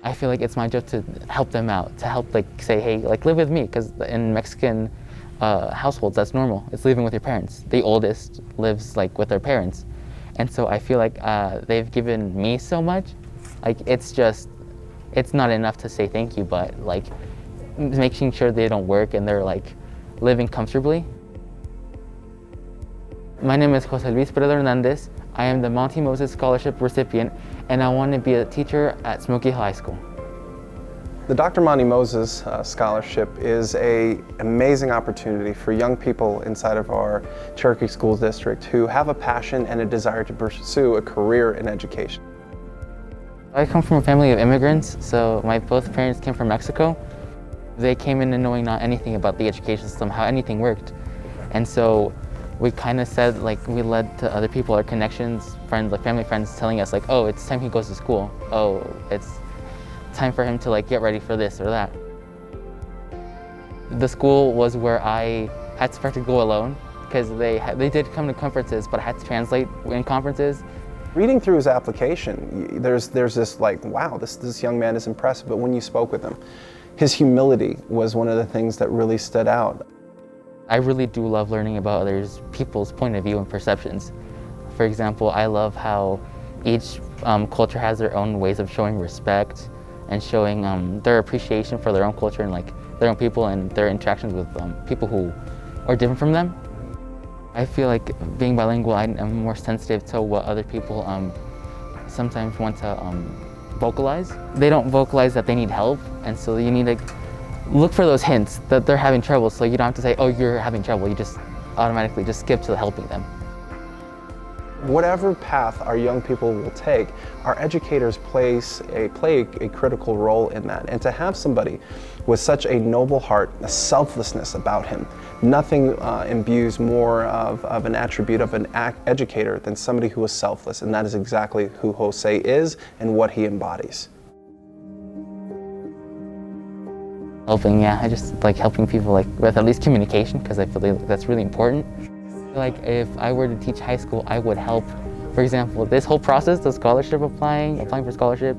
I feel like it's my job to help them out, to help like say, hey, like live with me, because in Mexican households, that's normal. It's living with your parents. The oldest lives like with their parents. And so I feel like they've given me so much. Like it's not enough to say thank you, but like making sure they don't work and they're like living comfortably. My name is Jose Luis Peredo Hernandez. I am the Monte Moses Scholarship recipient, and I want to be a teacher at Smoky Hill High School. The Dr. Monte Moses Scholarship is an amazing opportunity for young people inside of our Cherokee School District who have a passion and a desire to pursue a career in education. I come from a family of immigrants, so my both parents came from Mexico. They came in knowing not anything about the education system, how anything worked. And so we kind of said, like, we led to other people, our connections, friends, like family friends telling us like, oh, it's time he goes to school. Oh, it's time for him to like get ready for this or that. The school was where I had to practically go alone because they did come to conferences, but I had to translate in conferences. Reading through his application, there's this like, wow, this young man is impressive, but when you spoke with him, his humility was one of the things that really stood out. I really do love learning about others, people's point of view and perceptions. For example, I love how each culture has their own ways of showing respect and showing their appreciation for their own culture and like their own people and their interactions with people who are different from them. I feel like being bilingual, I'm more sensitive to what other people sometimes want to vocalize. They don't vocalize that they need help, and so you need to look for those hints that they're having trouble, so you don't have to say, oh, you're having trouble. You just automatically just skip to helping them. Whatever path our young people will take, our educators play a critical role in that. And to have somebody with such a noble heart, a selflessness about him, nothing imbues more of an attribute of an educator than somebody who is selfless, and that is exactly who Jose is and what he embodies. Helping, yeah, I just like helping people like with at least communication, because I feel like that's really important. Like if I were to teach high school, I would help. For example, this whole process, the scholarship applying for scholarship,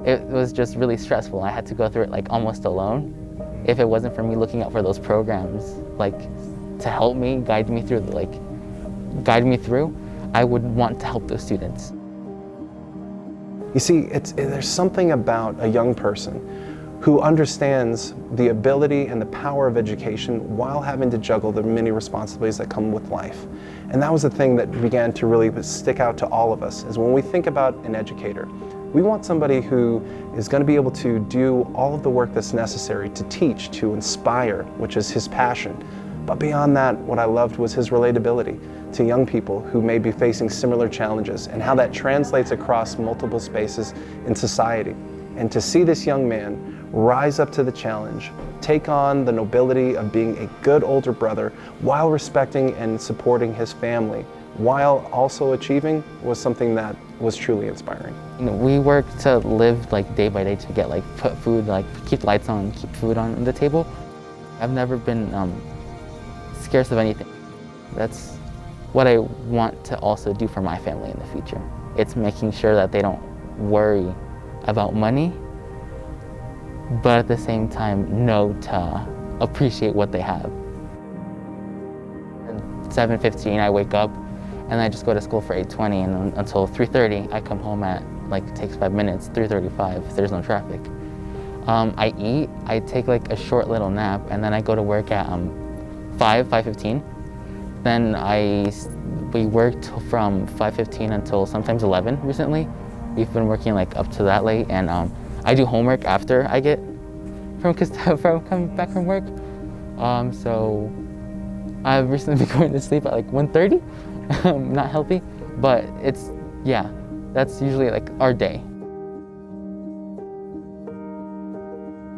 it was just really stressful. I had to go through it like almost alone. If it wasn't for me looking out for those programs, like to help me, guide me through, I would want to help those students. You see, there's something about a young person who understands the ability and the power of education while having to juggle the many responsibilities that come with life. And that was the thing that began to really stick out to all of us, is when we think about an educator, we want somebody who is going to be able to do all of the work that's necessary to teach, to inspire, which is his passion. But beyond that, what I loved was his relatability to young people who may be facing similar challenges and how that translates across multiple spaces in society. And to see this young man rise up to the challenge, take on the nobility of being a good older brother while respecting and supporting his family, while also achieving, was something that was truly inspiring. You know, we work to live like day by day to get like put food, like keep lights on, keep food on the table. I've never been scarce of anything. That's what I want to also do for my family in the future. It's making sure that they don't worry about money, but at the same time know to appreciate what they have. At 7:15 I wake up and I just go to school for 8:20, and until 3:30 I come home at, like, it takes 5 minutes, 3:35 if there's no traffic. I eat, I take like a short little nap, and then I go to work at 5:15. Then we worked from 5:15 until sometimes 11 recently. We've been working like up to that late, and I do homework after I get from coming back from work. So I've recently been going to sleep at like 1:30. Not healthy, but that's usually like our day.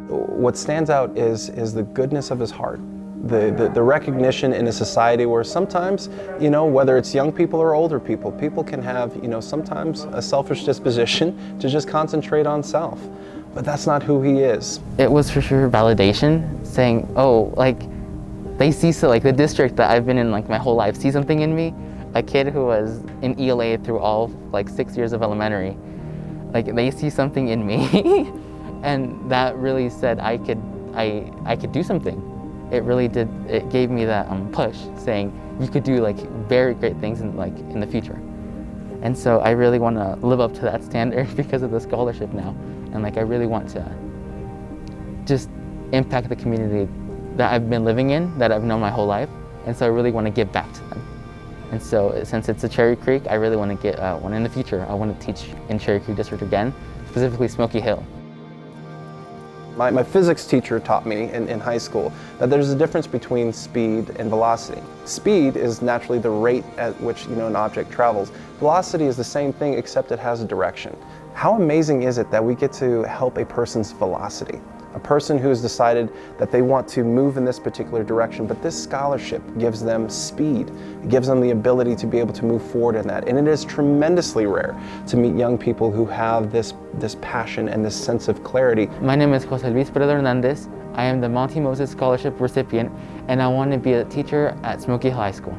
What stands out is the goodness of his heart. The recognition in a society where sometimes, you know, whether it's young people or older people, people can have, you know, sometimes a selfish disposition to just concentrate on self. But that's not who he is. It was for sure validation, saying, oh, like, they see, so like the district that I've been in like my whole life see something in me, a kid who was in ELA through all like 6 years of elementary, like they see something in me and that really said I could do something. It really did, it gave me that push saying you could do like very great things in the future. And so I really want to live up to that standard because of the scholarship now. And like I really want to just impact the community that I've been living in, that I've known my whole life. And so I really want to give back to them. And so since it's a Cherry Creek, I really want to get one in the future. I want to teach in Cherry Creek District again, specifically Smoky Hill. My physics teacher taught me in high school that there's a difference between speed and velocity. Speed is naturally the rate at which an object travels. Velocity is the same thing except it has a direction. How amazing is it that we get to help a person's velocity? A person who has decided that they want to move in this particular direction, but this scholarship gives them speed. It gives them the ability to be able to move forward in that. And it is tremendously rare to meet young people who have this passion and this sense of clarity. My name is Jose Luis Peredo Hernandez. I am the Monte Scholarship recipient, and I want to be a teacher at Smoky Hill High School.